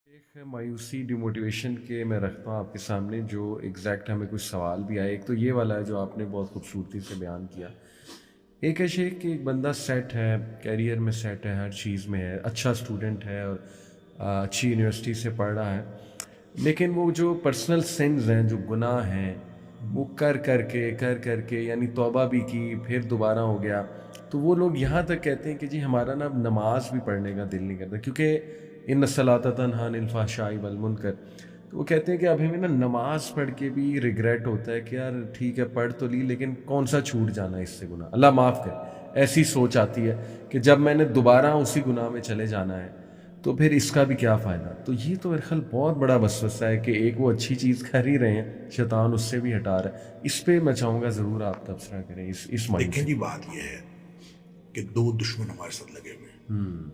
ایک مایوسی ڈیموٹیویشن کے میں رکھتا ہوں آپ کے سامنے جو ایگزیکٹ ہمیں کچھ سوال بھی آئے. ایک تو یہ والا ہے جو آپ نے بہت خوبصورتی سے بیان کیا. ایک ہے شیخ کہ ایک بندہ سیٹ ہے, کیریئر میں سیٹ ہے, ہر چیز میں ہے, اچھا اسٹوڈنٹ ہے اور اچھی یونیورسٹی سے پڑھ رہا ہے, لیکن وہ جو پرسنل سنز ہیں, جو گناہ ہیں, وہ کر کر کے یعنی توبہ بھی کی پھر دوبارہ ہو گیا. تو وہ لوگ یہاں تک کہتے ہیں کہ جی ہمارا نا اب نماز بھی پڑھنے کا دل نہیں کرتا, کیونکہ ان الصلاۃ تنہی عن الفحشاء والمنکر. تو وہ کہتے ہیں کہ اب ہمیں نا نماز پڑھ کے بھی ریگریٹ ہوتا ہے کہ یار ٹھیک ہے پڑھ تو لی, لیکن کون سا چھوٹ جانا ہے اس سے گناہ, اللہ معاف کرے. ایسی سوچ آتی ہے کہ جب میں نے دوبارہ اسی گناہ میں چلے جانا ہے تو پھر اس کا بھی کیا فائدہ. تو یہ تو میرے خیال بہت بڑا وسوسہ ہے کہ ایک وہ اچھی چیز کر ہی رہے ہیں, شیطان اس سے بھی ہٹا رہا ہے. اس پہ میں چاہوں گا ضرور آپ تبصرہ کریں. اس مائنڈ دیکھیں سے جی, بات یہ ہے کہ دو دشمن ہمارے ساتھ لگے ہوئے ہیں.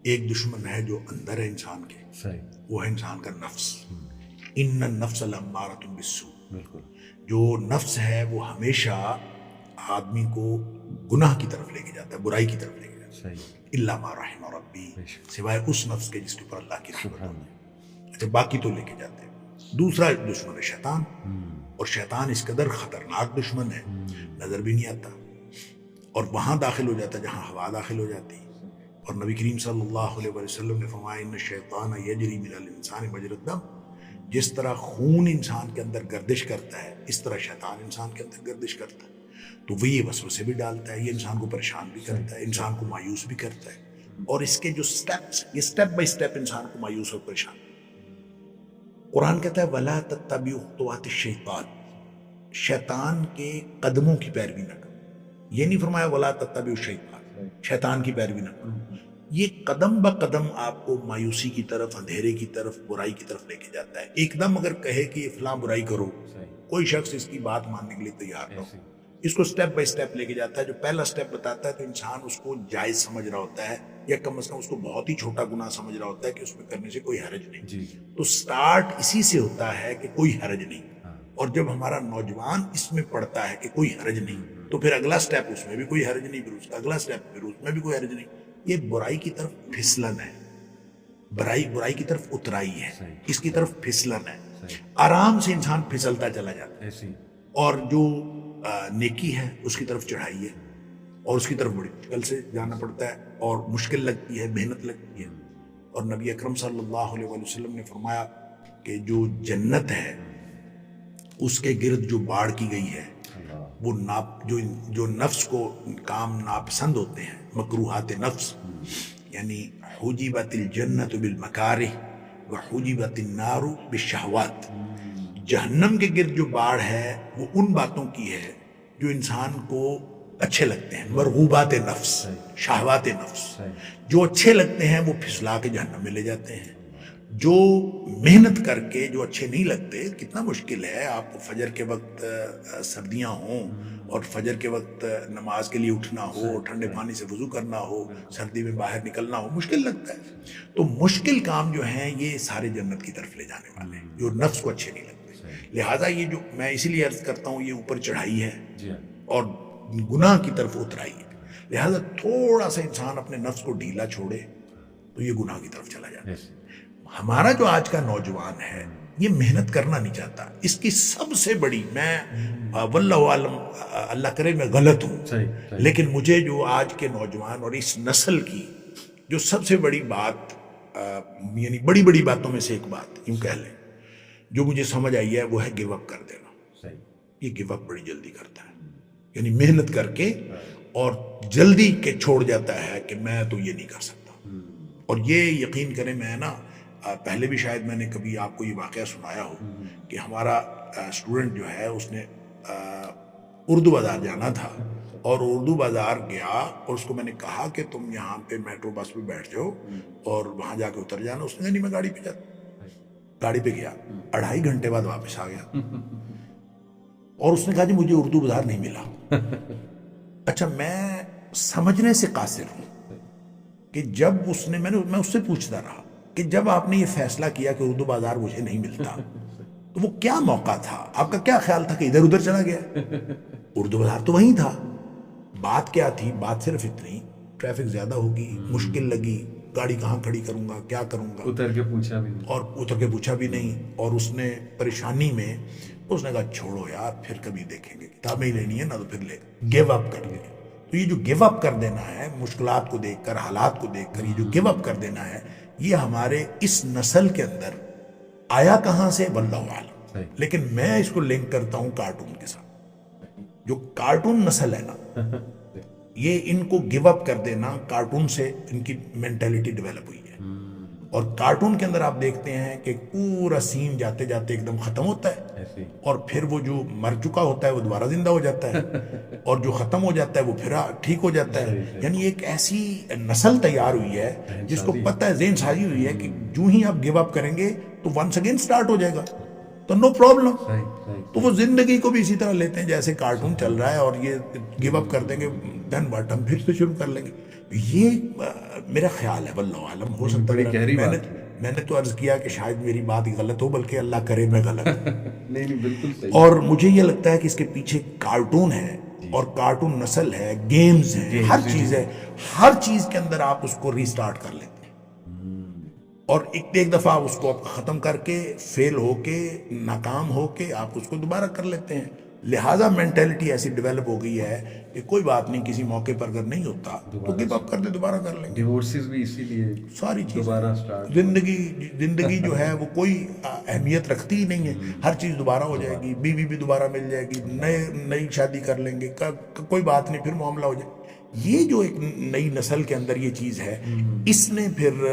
ایک دشمن ہے جو اندر ہے انسان کے, صحیح, وہ ہے انسان کا نفس. ان النفس لامارۃ بالسوء. بالکل جو نفس ہے وہ ہمیشہ آدمی کو گناہ کی طرف لے کے جاتا ہے, برائی کی طرف لے کے جاتا ہے. صحیح, الا ما رحم ربی, سوائے اس نفس کے جس کے اوپر اللہ کی رحمت سبحان ہے. اچھا, باقی تو لے کے جاتے ہیں. دوسرا دشمن ہے شیطان, اور شیطان اس قدر خطرناک دشمن ہے نظر بھی نہیں آتا, اور وہاں داخل ہو جاتا ہے جہاں ہوا داخل ہو جاتی. اور نبی کریم صلی اللہ علیہ وسلم نے فرمایا ان الشیطان یجری من الانسان مجری الدم. جس طرح خون انسان کے اندر گردش کرتا ہے اس طرح شیطان انسان کے اندر گردش کرتا ہے. تو وہ یہ وسوسے بھی ڈالتا ہے, یہ انسان کو پریشان بھی کرتا ہے, انسان کو مایوس بھی کرتا ہے. اور اس کے جو سٹیپس, یہ سٹیپ بائی سٹیپ انسان کو مایوس اور پریشان. قرآن کہتا ہے وَلَا تَتَّبِعُوا خُطُوَاتِ الشَّیطان, شیطان کے قدموں کی پیروی نہ کرو. یہ نہیں فرمایا وَلَا تَتَّبِعُوا الشَّیطان, شیطان کی پیروی نہ کرو. یہ قدم با قدم آپ کو مایوسی کی طرف, اندھیرے کی طرف, برائی کی طرف لے کے جاتا ہے. ایک دم اگر کہے کہ یہ فلاں برائی کرو, کوئی شخص اس کی بات ماننے کے لیے تیار نہ ہو. اس کو سٹیپ بائی سٹیپ لے کے جاتا ہے. جو پہلا سٹیپ بتاتا ہے تو انسان اس کو جائز سمجھ رہا ہوتا ہے, یا کم از کم اس کو بہت ہی چھوٹا گناہ سمجھ رہا ہوتا ہے کہ اس میں کرنے سے کوئی حرج نہیں. تو سٹارٹ اسی سے ہوتا ہے کہ کوئی حرج نہیں. اور جب ہمارا نوجوان اس میں پڑتا ہے کہ کوئی حرج نہیں, تو پھر اگلا سٹیپ اس میں بھی کوئی حرج نہیں, پھر اس کا اگلا سٹیپ پھر اس میں بھی کوئی حرج نہیں. یہ برائی کی طرف پھسلن ہے, برائی کی طرف اترائی ہے, اس کی طرف پھسلن ہے. آرام سے انسان پھسلتا چلا جاتا ہے, اور جو نیکی ہے اس کی طرف چڑھائی ہے, اور اس کی طرف بڑی مشکل سے جانا پڑتا ہے, اور مشکل لگتی ہے, محنت لگتی ہے. اور نبی اکرم صلی اللہ علیہ وسلم نے فرمایا کہ جو جنت ہے اس کے گرد جو باڑ کی گئی ہے, وہ جو نفس کو کام ناپسند ہوتے ہیں, مکروہات نفس, یعنی حجبت الجنت بالمکارہ وحجبت النار بالشہوات. جہنم کے گرد جو باڑ ہے وہ ان باتوں کی ہے جو انسان کو اچھے لگتے ہیں, مرغوبات نفس, شہوات نفس. جو اچھے لگتے ہیں وہ پھسلا کے جہنم میں لے جاتے ہیں. جو محنت کر کے جو اچھے نہیں لگتے, کتنا مشکل ہے آپ کو فجر کے وقت سردیاں ہوں اور فجر کے وقت نماز کے لیے اٹھنا ہو, ٹھنڈے پانی سے وضو کرنا ہو, سردی میں باہر نکلنا ہو, مشکل لگتا ہے. تو مشکل کام جو ہیں یہ سارے جنت کی طرف لے جانے والے ہیں, جو نفس کو اچھے نہیں لگتے. لہٰذا یہ جو میں اسی لیے عرض کرتا ہوں, یہ اوپر چڑھائی ہے اور گناہ کی طرف اترائی ہے. لہٰذا تھوڑا سا انسان اپنے نفس کو ڈھیلا چھوڑے تو یہ گناہ کی طرف چلا جاتا ہے. ہمارا جو آج کا نوجوان ہے یہ محنت کرنا نہیں چاہتا. اس کی سب سے بڑی, میں واللہ عالم, اللہ کرے میں غلط ہوں, لیکن مجھے جو آج کے نوجوان اور اس نسل کی جو سب سے بڑی بات, یعنی بڑی بڑی باتوں میں سے ایک بات یوں کہہ لیں جو مجھے سمجھ آئی ہے, وہ ہے گیو اپ کر دینا. یہ گیو اپ بڑی جلدی کرتا ہے, یعنی محنت کر کے اور جلدی کے چھوڑ جاتا ہے کہ میں تو یہ نہیں کر سکتا. اور یہ یقین کریں, میں نا پہلے بھی شاید میں نے کبھی آپ کو یہ واقعہ سنایا ہو کہ ہمارا اسٹوڈنٹ جو ہے اس نے اردو بازار جانا تھا, اور اردو بازار گیا اور اس کو میں نے کہا کہ تم یہاں پہ میٹرو بس پہ بیٹھ جاؤ اور وہاں جا کے اتر جانا. اس نے کہا نہیں میں گاڑی پہ جاتا. گاڑی پہ گیا, 2.5 گھنٹے بعد واپس آ گیا, اور اس نے کہا جی مجھے اردو بازار نہیں ملا. اچھا, میں سمجھنے سے قاصر ہوں کہ جب اس نے, میں اس سے پوچھتا رہا کہ جب آپ نے یہ فیصلہ کیا کہ اردو بازار مجھے نہیں ملتا تو وہ کیا موقع تھا, آپ کا کیا خیال تھا کہ ادھر ادھر چلا گیا؟ اردو بازار تو وہیں تھا. بات کیا تھی؟ بات صرف اتنی, ٹریفک زیادہ ہوگی, مشکل لگی, گاڑی کہاں کھڑی کروں گا, کیا کروں گا, اتر کے پوچھا بھی نہیں. اور اتر کے پوچھا بھی نہیں. اور اس نے پریشانی میں اس نے کہا چھوڑو یار پھر کبھی دیکھیں گے, کتابیں ہی لینی ہے نا تو پھر لے, گیو اپ کر لیں. تو یہ جو گیو اپ کر دینا ہے مشکلات کو دیکھ کر, حالات کو دیکھ کر, یہ جو گیو اپ کر دینا ہے, یہ ہمارے اس نسل کے اندر آیا کہاں سے واللہ عالم. لیکن میں اس کو لنک کرتا ہوں کارٹون کے ساتھ. جو کارٹون نسل ہے نا, یہ ان کو گیو اپ کر دینا, کارٹون سے ان کی مینٹیلٹی ڈیولپ ہوئی ہے. اور کارٹون کے اندر آپ دیکھتے ہیں کہ پورا سین جاتے جاتے ایک دم ختم ہوتا ہے, اور پھر وہ جو مر چکا ہوتا ہے وہ دوبارہ زندہ ہو جاتا ہے, اور جو ختم ہو جاتا ہے وہ پھر ٹھیک ہو جاتا ہے. یعنی ایک ایسی نسل تیار ہوئی ہے جس کو پتہ ہے, ذہن سازی ہوئی ہے کہ جو ہی آپ گیو اپ کریں گے تو ونس اگین سٹارٹ ہو جائے گا, تو نو پرابلم. تو وہ زندگی کو بھی اسی طرح لیتے ہیں جیسے کارٹون چل رہا ہے, اور یہ گیو اپ کر دیں گے دین واٹ, ہم پھر سے شروع کر لیں گے. یہ میرا خیال ہے, واللہ عالم, ہو سکتا ہے میں نے تو عرض کیا کہ شاید میری بات غلط ہو, بلکہ اللہ کرے میں غلط. نہیں بالکل صحیح. اور مجھے یہ لگتا ہے کہ اس کے پیچھے کارٹون ہے, اور کارٹون نسل ہے, گیمز ہیں, ہر چیز ہے. ہر چیز کے اندر آپ اس کو ریسٹارٹ کر لیتے ہیں, اور ایک دفعہ اس کو آپ ختم کر کے, فیل ہو کے, ناکام ہو کے آپ اس کو دوبارہ کر لیتے ہیں. لہٰذا مینٹیلٹی ایسی ڈیولپ ہو گئی ہے کہ کوئی بات نہیں, کسی موقع پر اگر نہیں ہوتا تو گیو اپ کر دے, دوبارہ کر لیں گے. ڈیورسز بھی اسی لیے, ساری چیز دوبارہ سٹارٹ. زندگی جو ہے وہ کوئی اہمیت رکھتی ہی نہیں ہے, ہر چیز دوبارہ ہو جائے گی, بیوی بھی دوبارہ مل جائے گی, نئی شادی کر لیں گے, کوئی بات نہیں, پھر معاملہ ہو جائے. یہ جو ایک نئی نسل کے اندر یہ چیز ہے, اس نے پھر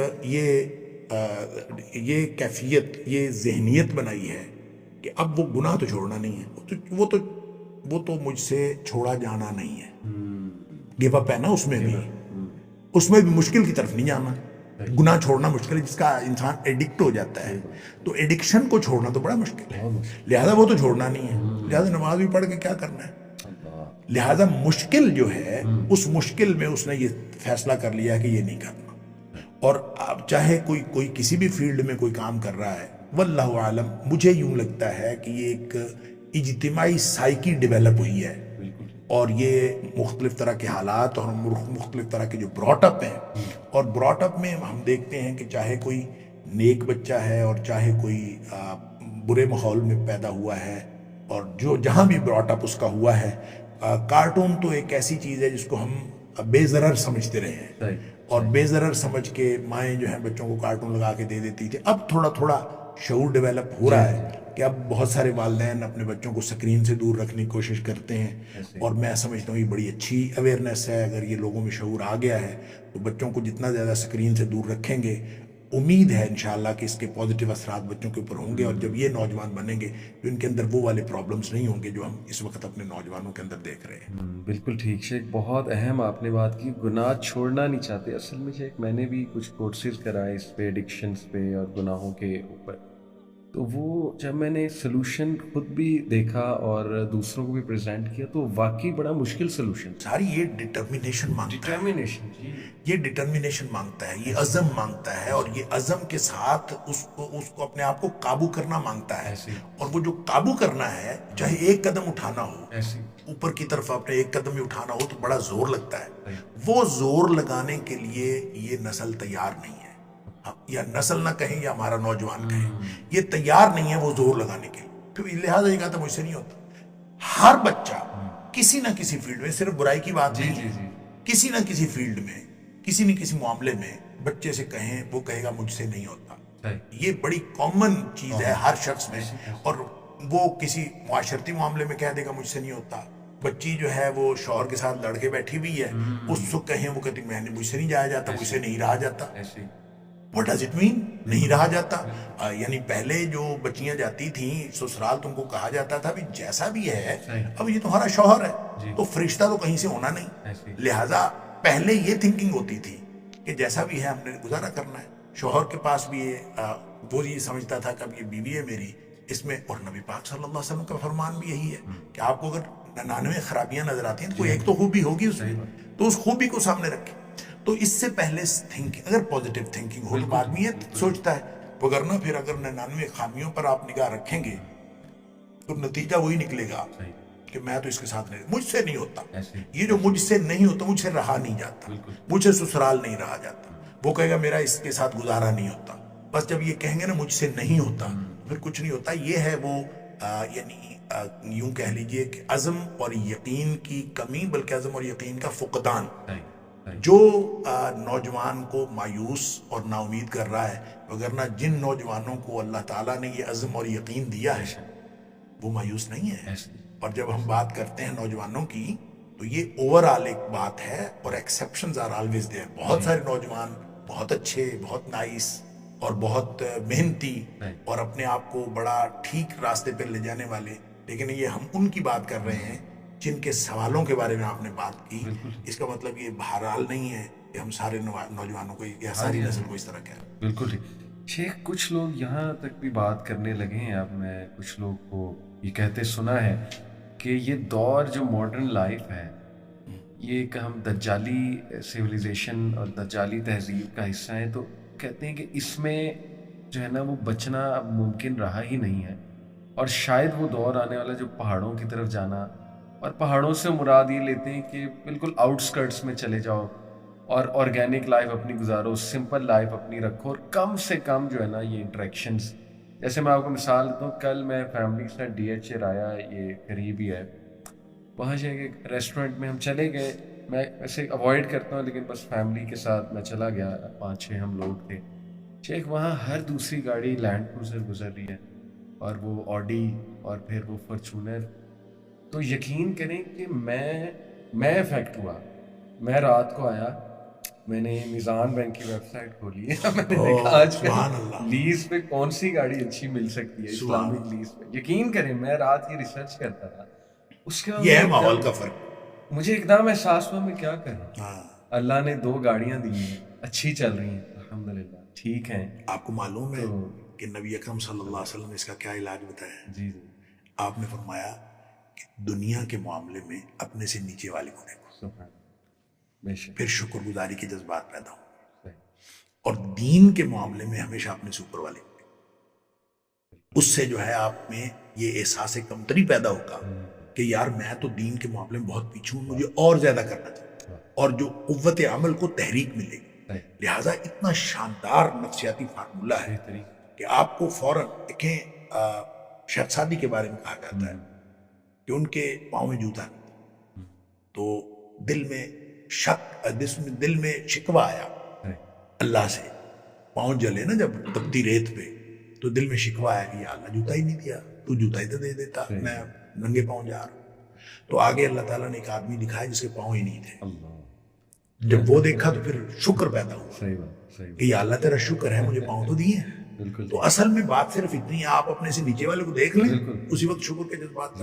یہ کیفیت, یہ ذہنیت بنائی ہے کہ اب وہ گناہ تو چھوڑنا نہیں ہے, وہ تو مجھ سے چھوڑا جانا نہیں ہے. گیو اپ ہے نا اس میں بھی مشکل کی طرف نہیں جانا. گناہ چھوڑنا مشکل ہے, جس کا انسان ایڈکٹ ہو جاتا ہے, تو ایڈکشن کو چھوڑنا تو بڑا مشکل ہے. لہذا وہ تو چھوڑنا نہیں ہے, لہذا نماز بھی پڑھ کے کیا کرنا ہے. لہذا مشکل جو ہے, اس مشکل میں اس نے یہ فیصلہ کر لیا کہ یہ نہیں کرنا. اور اب چاہے کوئی کسی بھی فیلڈ میں کوئی کام کر رہا ہے, واللہ عالم, مجھے یوں لگتا ہے کہ یہ ایک اجتماعی سائیکی ڈیولپ ہوئی ہے, اور یہ مختلف طرح کے حالات اور مختلف طرح کے جو براٹ اپ ہیں, اور براٹ اپ میں ہم دیکھتے ہیں کہ چاہے کوئی نیک بچہ ہے اور چاہے کوئی برے ماحول میں پیدا ہوا ہے, اور جو جہاں بھی براٹ اپ اس کا ہوا ہے, کارٹون تو ایک ایسی چیز ہے جس کو ہم بے ضرر سمجھتے رہے ہیں, اور بے ضرر سمجھ کے مائیں جو ہیں بچوں کو کارٹون لگا کے دے دیتی تھی. اب تھوڑا تھوڑا شعور ڈیولپ ہو رہا ہے کہ اب بہت سارے والدین اپنے بچوں کو سکرین سے دور رکھنے کی کوشش کرتے ہیں, اور میں سمجھتا ہوں یہ بڑی اچھی اویئرنیس ہے. اگر یہ لوگوں میں شعور آ گیا ہے تو بچوں کو جتنا زیادہ سکرین سے دور رکھیں گے, امید ہے انشاءاللہ کہ اس کے پازیٹیو اثرات بچوں کے اوپر ہوں گے, اور جب یہ نوجوان بنیں گے تو ان کے اندر وہ والے پرابلمز نہیں ہوں گے جو ہم اس وقت اپنے نوجوانوں کے اندر دیکھ رہے ہیں. بالکل ٹھیک شیخ, بہت اہم آپ نے بات کی, گناہ چھوڑنا نہیں چاہتے. اصل میں شیخ میں نے بھی کچھ کورسز کرائے اس پہ, ایڈکشنز پہ اور گناہوں کے اوپر, تو وہ جب میں نے سلوشن خود بھی دیکھا اور دوسروں کو بھی پریزنٹ کیا تو واقعی بڑا مشکل سلوشن. ساری یہ ڈٹرمینیشن مانگتا ہے, یہ ڈٹرمینیشن مانگتا ہے, یہ عزم مانگتا ہے, اور یہ عزم کے ساتھ اس کو اپنے آپ کو قابو کرنا مانگتا ہے. اور وہ جو قابو کرنا ہے, چاہے ایک قدم اٹھانا ہو, اوپر کی طرف اپنے ایک قدم ہی اٹھانا ہو تو بڑا زور لگتا ہے. وہ زور لگانے کے لیے یہ نسل تیار نہیں ہے, یا نسل نہ کہیں یا ہمارا نوجوان کہیں, یہ تیار نہیں ہے وہ زور لگانے کے لیے. لہٰذا یہ کہتا مجھ سے نہیں ہوتا. ہر بچہ کسی نہ کسی فیلڈ میں, صرف برائی کی بات نہیں, کسی نہ کسی فیلڈ میں, کسی نہ کسی معاملے میں بچے سے کہیں, وہ کہے گا مجھ سے نہیں ہوتا. یہ بڑی کامن چیز ہے ہر شخص میں, اور وہ کسی معاشرتی معاملے میں کہہ دے گا مجھ سے نہیں ہوتا. بچی جو ہے وہ شوہر کے ساتھ لڑ کے بیٹھی ہوئی ہے, اس کو کہیں, وہ کہتی میں نے مجھ سے نہیں جایا جاتا, مجھ سے نہیں رہا جاتا. What does it mean? نہیں رہا جاتا. یعنی پہلے جو بچیاں جاتی تھیں سسرال, تم کو کہا جاتا تھا بھی جیسا بھی ہے اب یہ تمہارا شوہر ہے, تو فرشتہ تو کہیں سے ہونا نہیں. لہٰذا پہلے یہ تھنکنگ ہوتی تھی کہ جیسا بھی ہے ہم نے گزارا کرنا ہے. شوہر کے پاس بھی وہ یہ سمجھتا تھا کہ اب یہ بیوی ہے میری, اس میں, اور نبی پاک صلی اللہ علیہ وسلم کا فرمان بھی یہی ہے کہ آپ کو اگر 99 خرابیاں نظر آتی ہیں تو کوئی ایک تو خوبی ہوگی اس میں, تو اس خوبی کو سامنے رکھیں. تو اس سے پہلے تھنکنگ, اگر پازیٹیو تھنکنگ ہو تو آدمی یہ سوچتا ہے, وگرنہ پھر اگر 99 خامیوں پر آپ نگاہ رکھیں گے تو نتیجہ وہی نکلے گا کہ میں تو اس کے ساتھ نہیں, مجھ سے نہیں ہوتا. یہ جو مجھ سے نہیں ہوتا, مجھ سے رہا نہیں جاتا, مجھ سے سسرال نہیں رہا جاتا, وہ کہے گا میرا اس کے ساتھ گزارا نہیں ہوتا. بس جب یہ کہیں گے نا مجھ سے نہیں ہوتا پھر کچھ نہیں ہوتا. یہ ہے وہ یعنی یوں کہہ لیجئے کہ عزم اور یقین کی کمی، بلکہ عزم اور یقین کا فقدان جو نوجوان کو مایوس اور نا امید کر رہا ہے. وگرنہ جن نوجوانوں کو اللہ تعالیٰ نے یہ عزم اور یقین دیا ہے وہ مایوس نہیں ہے. اور جب ہم بات کرتے ہیں نوجوانوں کی تو یہ اوور آل ایک بات ہے، اور ایکسیپشنز آر آلویز دیئر. بہت سارے نوجوان بہت اچھے، بہت نائس اور بہت محنتی اور اپنے آپ کو بڑا ٹھیک راستے پہ لے جانے والے، لیکن یہ ہم ان کی بات کر رہے ہیں جن کے سوالوں کے بارے میں آپ نے بات کی. اس کا مطلب یہ بہرحال نہیں ہے کہ ہم سارے نوجوانوں کو یا ساری نسل کو اس طرح کہہ رہے ہیں. بالکل ٹھیک. شیخ کچھ لوگ یہاں تک بھی بات کرنے لگے ہیں، اب میں کچھ لوگ کو یہ کہتے سنا ہے کہ یہ دور جو ماڈرن لائف ہے یہ ایک ہم دجالی سویلائزیشن اور دجالی تہذیب کا حصہ ہیں، تو کہتے ہیں کہ اس میں جو ہے نا وہ بچنا اب ممکن رہا ہی نہیں ہے، اور شاید وہ دور آنے والا جو پہاڑوں کی طرف جانا، اور پہاڑوں سے مراد یہ لیتے ہیں کہ بالکل آؤٹ اسکرٹس میں چلے جاؤ اور آرگینک لائف اپنی گزارو، سمپل لائف اپنی رکھو، اور کم سے کم جو ہے نا یہ انٹریکشنز. جیسے میں آپ کو مثال دیتا ہوں، کل میں فیملی کے ساتھ DH آیا، یہ قریب ہی ہے، وہاں سے ایک ریسٹورنٹ میں ہم چلے گئے. میں ایسے اوائڈ کرتا ہوں لیکن بس فیملی کے ساتھ میں چلا گیا، 5-6 ہم لوگ تھے. شیخ وہاں ہر دوسری گاڑی لینڈ کروزر گزر رہی ہے، اور وہ آڈی، اور پھر وہ فارچونر. تو یقین کریں کہ میں افیکٹ ہوا. میں رات کو آیا، میں نے میزان بینک کی ویب سائٹ کھولی ہے، میں نے دیکھا آج کل لیز پہ کون سی گاڑی اچھی مل سکتی ہے اسلامک لیز پہ. یقین کریں میں رات کی ریسرچ کرتا تھا. اس کے بعد یہ ہے ماحول کا فرق. مجھے ایک دم احساس ہوا میں کیا کروں. اللہ نے 2 گاڑیاں دی ہیں، اچھی چل رہی ہیں الحمدللہ، ٹھیک ہیں. آپ کو معلوم ہے کہ نبی اکرم صلی اللہ علیہ وسلم نے اس کا کیا علاج بتایا؟ جی آپ نے فرمایا کہ دنیا کے معاملے میں اپنے سے نیچے والے کو دیکھو، پھر شکر گزاری کے جذبات پیدا ہوں، اور دین کے معاملے میں ہمیشہ اپنے سے اوپر والے کو دیکھو. اس سے جو ہے آپ میں یہ احساس کمتری پیدا ہوگا کہ یار میں تو دین کے معاملے میں بہت پیچھے ہوں، مجھے اور زیادہ کرنا چاہیے، اور جو قوت عمل کو تحریک ملے گی. لہٰذا اتنا شاندار نفسیاتی فارمولہ ہے کہ آپ کو فوراً دیکھیں. شیخ سعدی کے بارے میں کہا جاتا ہے کہ ان کے پاؤں میں جوتا نہیں، تو دل میں شک، دل میں شکوہ آیا اللہ سے. پاؤں جلے نا جب تپتی ریت پہ، تو دل میں شکوہ آیا کہ یا اللہ جوتا ہی نہیں دیا، تو جوتا ہی تو دے دیتا، میں ننگے پاؤں جا رہا ہوں. تو آگے اللہ تعالیٰ نے ایک آدمی دکھایا جس کے پاؤں ہی نہیں تھے. جب وہ دیکھا تو پھر شکر پیدا ہوا کہ یا اللہ تیرا شکر ہے مجھے پاؤں تو دیے ہیں. تو اصل میں بات صرف اتنی ہے، آپ اپنے سے نیچے والے کو دیکھ لیں، اسی وقت شکر کے جذبات.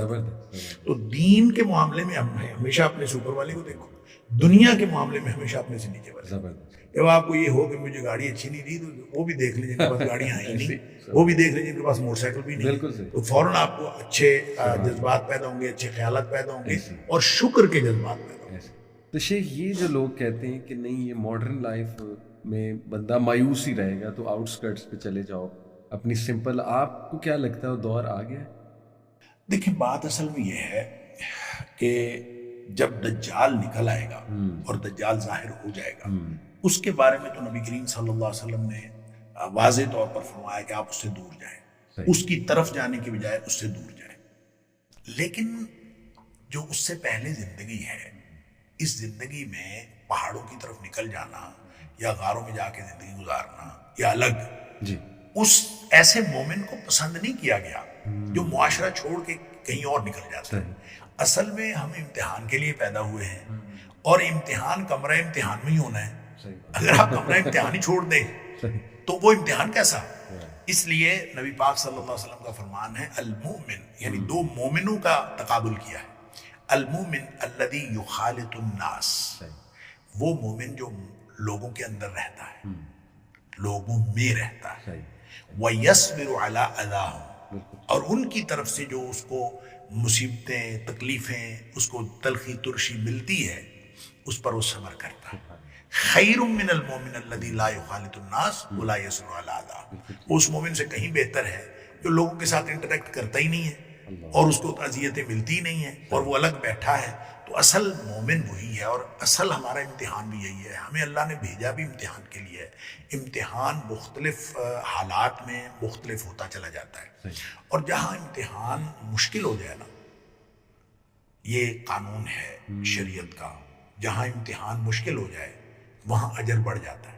تو دین کے معاملے میں ہمیشہ اپنے سے اوپر والے کو دیکھو، دنیا کے معاملے میں ہمیشہ اپنے سے نیچے والے. جب آپ کو یہ ہو کہ مجھے گاڑی اچھی نہیں دی تو وہ بھی دیکھ لیں جن کے پاس گاڑیاں ہیں ہی نہیں، وہ بھی دیکھ لیں جن کے پاس موٹر سائیکل بھی نہیں، تو فوراً آپ کو اچھے جذبات پیدا ہوں گے، اچھے خیالات پیدا ہوں گے، اور شکر کے جذبات پیدا ہوں گے. تو شیخ یہ جو لوگ کہتے ہیں کہ نہیں یہ ماڈرن لائف میں بندہ مایوس ہی رہے گا تو آؤٹ اسکرٹس پہ چلے جاؤ اپنی سمپل، آپ کو کیا لگتا ہے وہ دور آ گیا؟ دیکھیں بات اصل میں یہ ہے کہ جب دجال نکل آئے گا اور دجال ظاہر ہو جائے گا، اس کے بارے میں تو نبی کریم صلی اللہ علیہ وسلم نے واضح طور پر فرمایا کہ آپ اس سے دور جائیں، اس کی طرف جانے کی بجائے اس سے دور جائیں. لیکن جو اس سے پہلے زندگی ہے، اس زندگی میں پہاڑوں کی طرف نکل جانا یا غاروں میں جا کے زندگی گزارنا یا الگ، اس ایسے مومن کو پسند نہیں کیا گیا جو معاشرہ چھوڑ کے کہیں اور نکل جاتا ہے. اصل میں ہم امتحان کے لیے پیدا ہوئے ہیں، اور امتحان کمرہ امتحان میں ہی ہونا ہے. اگر آپ کمرہ امتحان ہی چھوڑ دیں تو وہ امتحان کیسا؟ اس لیے نبی پاک صلی اللہ علیہ وسلم کا فرمان ہے المومن، یعنی 2 مومنوں کا تقابل کیا ہے. المومن الذی یخالط الناس، وہ مومن جو لوگوں کے اندر رہتا ہے، لوگوں میں رہتا ہے. وَيَصْبِرُ عَلَىٰ أَذَاهُمْ، اور ان کی طرف سے جو اس کو مصیبتیں، تکلیفیں، اس کو تلخی ترشی ملتی ہے، اس پر وہ صبر کرتا ہے. خیر من المومن الذی لا یخالط الناس ولا یصبر علی اذاہم، وہ اس مومن سے کہیں بہتر ہے جو لوگوں کے ساتھ انٹریکٹ کرتا ہی نہیں ہے اور اس کو اذیتیں ملتی نہیں ہیں اور وہ الگ بیٹھا ہے. تو اصل مومن وہی ہے، اور اصل ہمارا امتحان بھی یہی ہے. ہمیں اللہ نے بھیجا بھی امتحان کے لیے ہے. امتحان مختلف حالات میں مختلف ہوتا چلا جاتا ہے، اور جہاں امتحان مشکل ہو جائے نا، یہ قانون ہے شریعت کا، جہاں امتحان مشکل ہو جائے وہاں اجر بڑھ جاتا ہے.